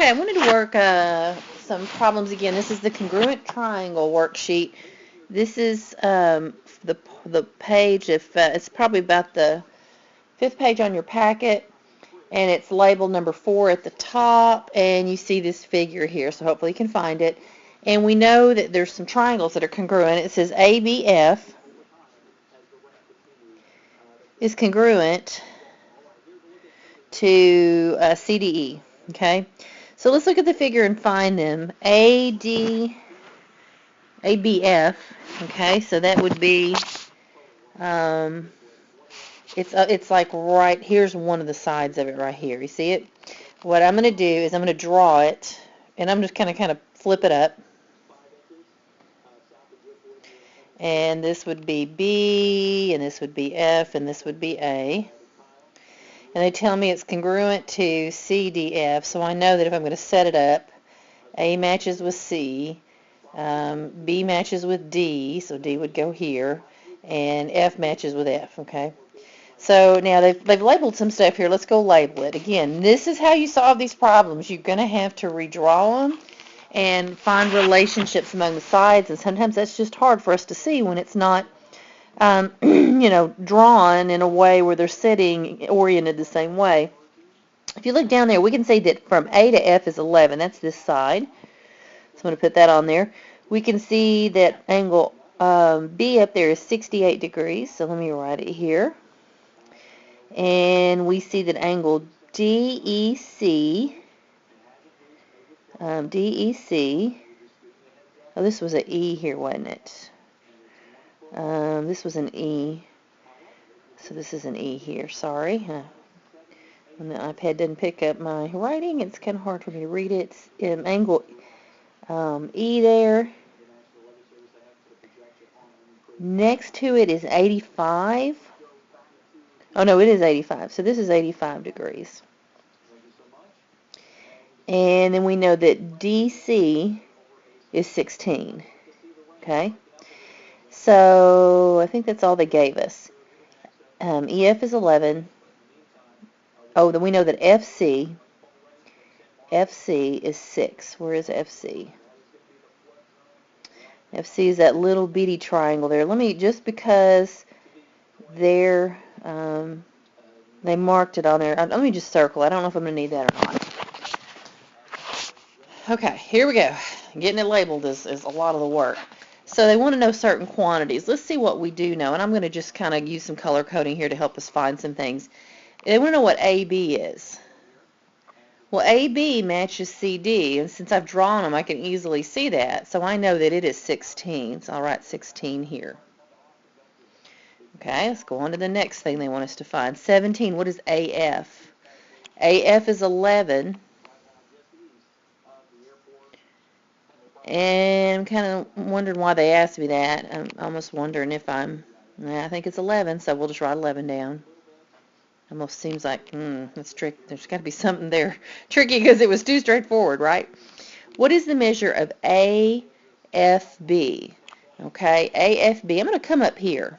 Okay, I wanted to work some problems again. This is the congruent triangle worksheet. This is the page, if it's probably about the 5th page on your packet, and it's labeled number 4 at the top, and you see this figure here, so hopefully you can find it. And we know that there's some triangles that are congruent. It says ABF is congruent to CDE, okay? So let's look at the figure and find them. ABF, okay, so that would be, it's like right, here's one of the sides of it right here. You see it? What I'm going to do is I'm going to draw it, and I'm just kind of flip it up. And this would be B, and this would be F, and this would be A. And they tell me it's congruent to CDF, so I know that if I'm going to set it up, A matches with C, B matches with D, so D would go here, and F matches with F, okay? So now they've labeled some stuff here. Let's go label it. Again, this is how you solve these problems. You're going to have to redraw them and find relationships among the sides, and sometimes that's just hard for us to see when it's not drawn in a way where they're sitting oriented the same way. If you look down there, we can see that from A to F is 11. That's this side. So I'm going to put that on there. We can see that angle B up there is 68 degrees. So let me write it here. And we see that angle DEC, oh, this was an E here, wasn't it? This was an E. So this is an E here, sorry. When the iPad doesn't pick up my writing, it's kind of hard for me to read it. It's angle E there. Next to it is 85. Oh, no, it is 85. So this is 85 degrees. And then we know that DC is 16. Okay? So I think that's all they gave us. EF is 11. Oh, then we know that FC is 6. Where is FC? FC is that little bitty triangle there. Let me, just because they're, they marked it on there, let me just circle. I don't know if I'm going to need that or not. Okay, here we go. Getting it labeled is a lot of the work. So they want to know certain quantities. Let's see what we do know, and I'm going to just kind of use some color coding here to help us find some things. They want to know what AB is. Well, AB matches CD, and since I've drawn them, I can easily see that. So I know that it is 16, so I'll write 16 here. Okay, let's go on to the next thing they want us to find. 17, what is AF? AF is 11. And I'm kind of wondering why they asked me that. I'm almost wondering if I think it's 11, so we'll just write 11 down. Almost seems like, that's tricky. There's got to be something there tricky because it was too straightforward, right? What is the measure of AFB? Okay, AFB. I'm going to come up here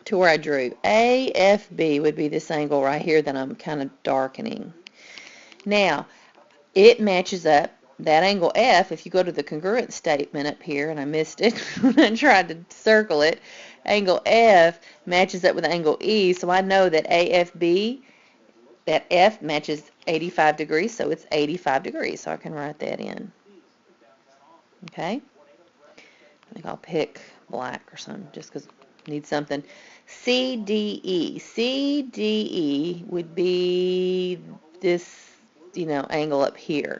to where I drew. AFB would be this angle right here that I'm kind of darkening. Now, it matches up. That angle F, if you go to the congruent statement up here, and I missed it when I tried to circle it, angle F matches up with angle E, so I know that AFB, that F matches 85 degrees, so it's 85 degrees, so I can write that in. Okay? I think I'll pick black or something, just because I need something. CDE. CDE would be this, angle up here.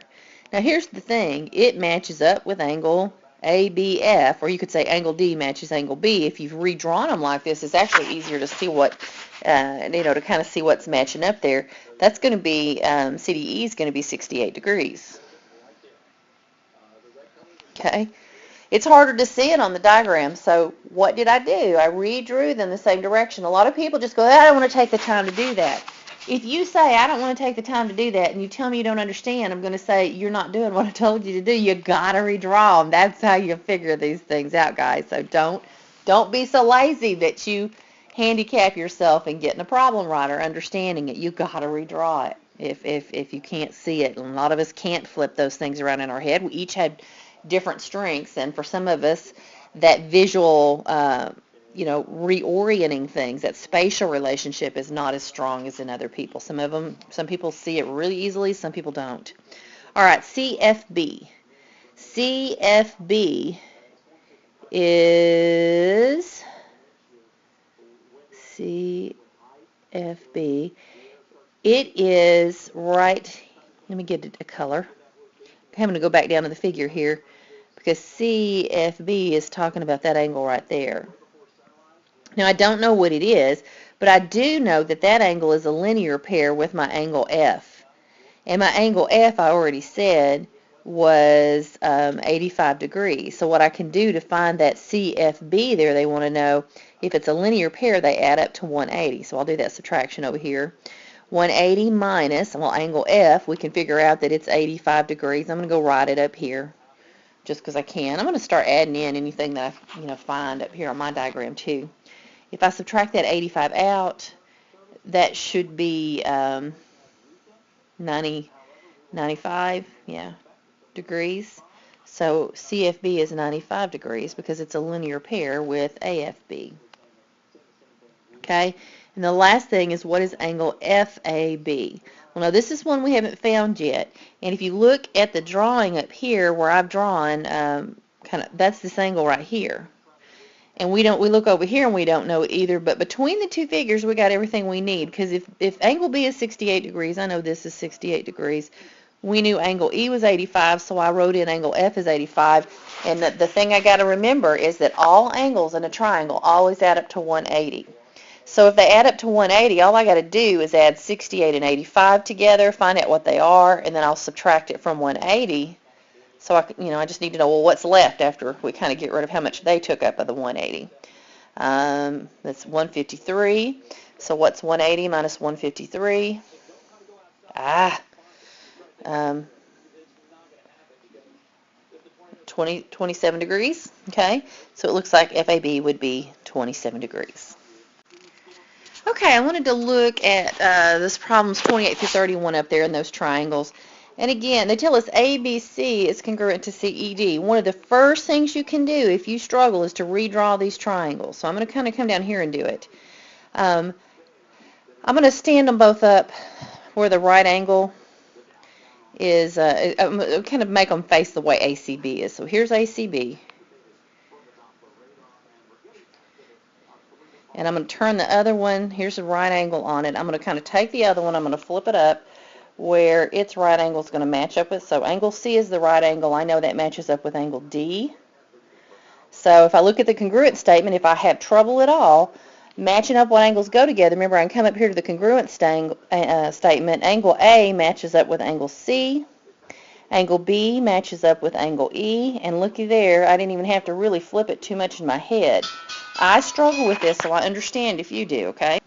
Now here's the thing, it matches up with angle ABF, or you could say angle D matches angle B. If you've redrawn them like this, it's actually easier to see what, to kind of see what's matching up there. That's going to be, CDE is going to be 68 degrees. Okay, it's harder to see it on the diagram, so what did I do? I redrew them the same direction. A lot of people just go, I don't want to take the time to do that. If you say, I don't want to take the time to do that, and you tell me you don't understand, I'm going to say, you're not doing what I told you to do. You got to redraw them. That's how you figure these things out, guys. So don't be so lazy that you handicap yourself in getting a problem right or understanding it. You got to redraw it. if you can't see it. And a lot of us can't flip those things around in our head. We each have different strengths, and for some of us, that visual, reorienting things, that spatial relationship is not as strong as in other people. Some people see it really easily, some people don't. All right, CFB. CFB is CFB. It is right, let me get a color. I'm having to go back down to the figure here because CFB is talking about that angle right there. Now, I don't know what it is, but I do know that that angle is a linear pair with my angle F. And my angle F, I already said, was 85 degrees. So what I can do to find that CFB there, they want to know if it's a linear pair, they add up to 180. So I'll do that subtraction over here. 180 minus, well, angle F, we can figure out that it's 85 degrees. I'm going to go write it up here just because I can. I'm going to start adding in anything that I find up here on my diagram too. If I subtract that 85 out, that should be 95 degrees. So CFB is 95 degrees because it's a linear pair with AFB. Okay, and the last thing is, what is angle FAB? Well, now this is one we haven't found yet, and if you look at the drawing up here where I've drawn, that's this angle right here. And we look over here and we don't know it either, but between the two figures we got everything we need, because if angle B is 68 degrees, I know this is 68 degrees, we knew angle E was 85, so I wrote in angle F is 85, and the thing I got to remember is that all angles in a triangle always add up to 180. So if they add up to 180, all I got to do is add 68 and 85 together, find out what they are, and then I'll subtract it from 180. So I just need to know, well, what's left after we kind of get rid of how much they took up of the 180. That's 153. So what's 180 minus 153? 27 degrees. Okay, so it looks like FAB would be 27 degrees. Okay, I wanted to look at this problems 28 through 31 up there in those triangles. And again, they tell us ABC is congruent to CED. One of the first things you can do if you struggle is to redraw these triangles. So I'm going to kind of come down here and do it. I'm going to stand them both up where the right angle is. I'm going to kind of make them face the way ACB is. So here's ACB. And I'm going to turn the other one. Here's the right angle on it. I'm going to kind of take the other one. I'm going to flip it up where its right angle is going to match up with. So angle C is the right angle. I know that matches up with angle D. So if I look at the congruent statement, if I have trouble at all matching up what angles go together, remember I can come up here to the congruent statement. Angle A matches up with angle C. Angle B matches up with angle E. And looky there, I didn't even have to really flip it too much in my head. I struggle with this, so I understand if you do, okay?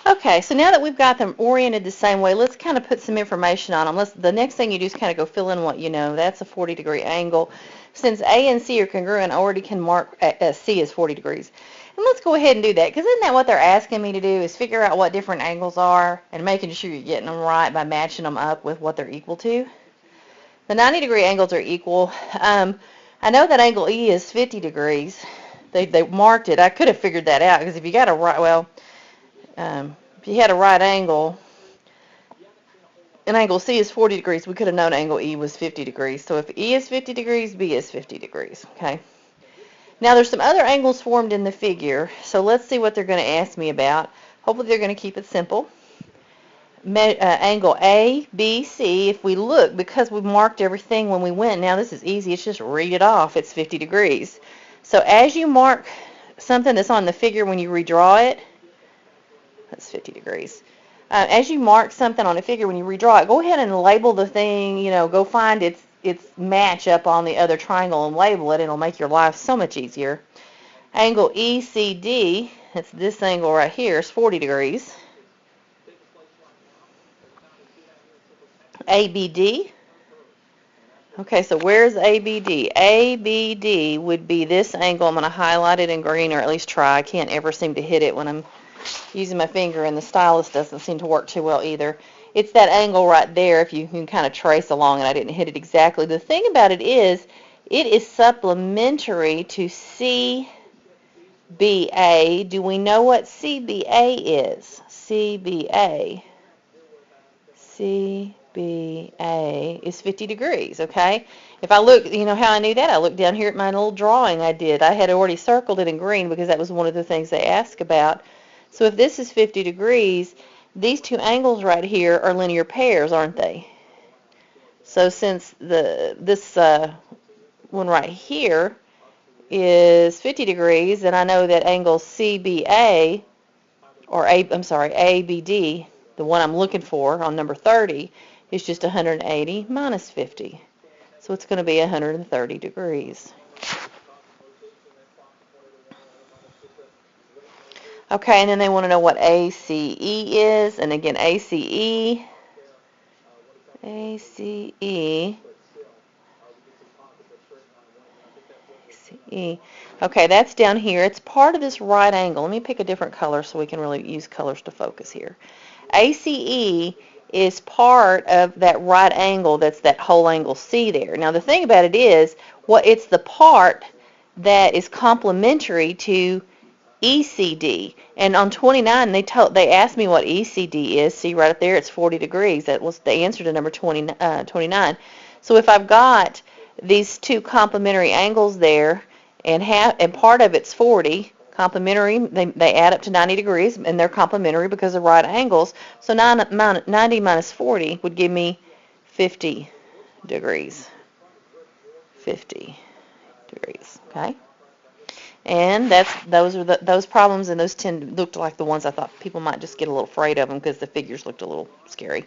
Okay, so now that we've got them oriented the same way, let's kind of put some information on them. The next thing you do is kind of go fill in what you know. That's a 40-degree angle. Since A and C are congruent, I already can mark C as 40 degrees. And let's go ahead and do that, because isn't that what they're asking me to do, is figure out what different angles are and making sure you're getting them right by matching them up with what they're equal to. The 90-degree angles are equal. I know that angle E is 50 degrees. They marked it. I could have figured that out, because if you got a right, if you had a right angle, and angle C is 40 degrees, we could have known angle E was 50 degrees. So if E is 50 degrees, B is 50 degrees, okay? Now there's some other angles formed in the figure, so let's see what they're going to ask me about. Hopefully they're going to keep it simple. Angle A, B, C, if we look, because we marked everything when we went, now this is easy, it's just read it off, it's 50 degrees. So as you mark something that's on the figure when you redraw it, that's 50 degrees. As you mark something on a figure when you redraw it, go ahead and label the thing, go find its match up on the other triangle and label it, and it'll make your life so much easier. Angle ECD, that's this angle right here, is 40 degrees. ABD. Okay, so where's ABD? ABD would be this angle. I'm going to highlight it in green, or at least try. I can't ever seem to hit it when I'm using my finger, and the stylus doesn't seem to work too well either. it's that angle right there, if you can kind of trace along, and I didn't hit it exactly. The thing about it is supplementary to CBA. Do we know what CBA is? CBA. CBA is 50 degrees, okay? If I look, you know how I knew that? I looked down here at my little drawing I did. I had already circled it in green because that was one of the things they asked about. So if this is 50 degrees, these two angles right here are linear pairs, aren't they? So since this one right here is 50 degrees, and I know that angle CBA, or ABD, the one I'm looking for on number 30, is just 180 minus 50. So it's going to be 130 degrees. Okay, and then they want to know what ACE is, and again, ACE. Okay, that's down here. It's part of this right angle. Let me pick a different color so we can really use colors to focus here. ACE is part of that right angle, that's that whole angle C there. Now the thing about it is, it's the part that is complementary to ECD. And on 29, they asked me what ECD is. See right up there, it's 40 degrees. That was the answer to number 29. So if I've got these two complementary angles there, and part of it's 40 complementary, they add up to 90 degrees, and they're complementary because they're right angles. So 90 minus 40 would give me 50 degrees. 50 degrees. Okay. And those problems, and those looked like the ones I thought people might just get a little afraid of them because the figures looked a little scary.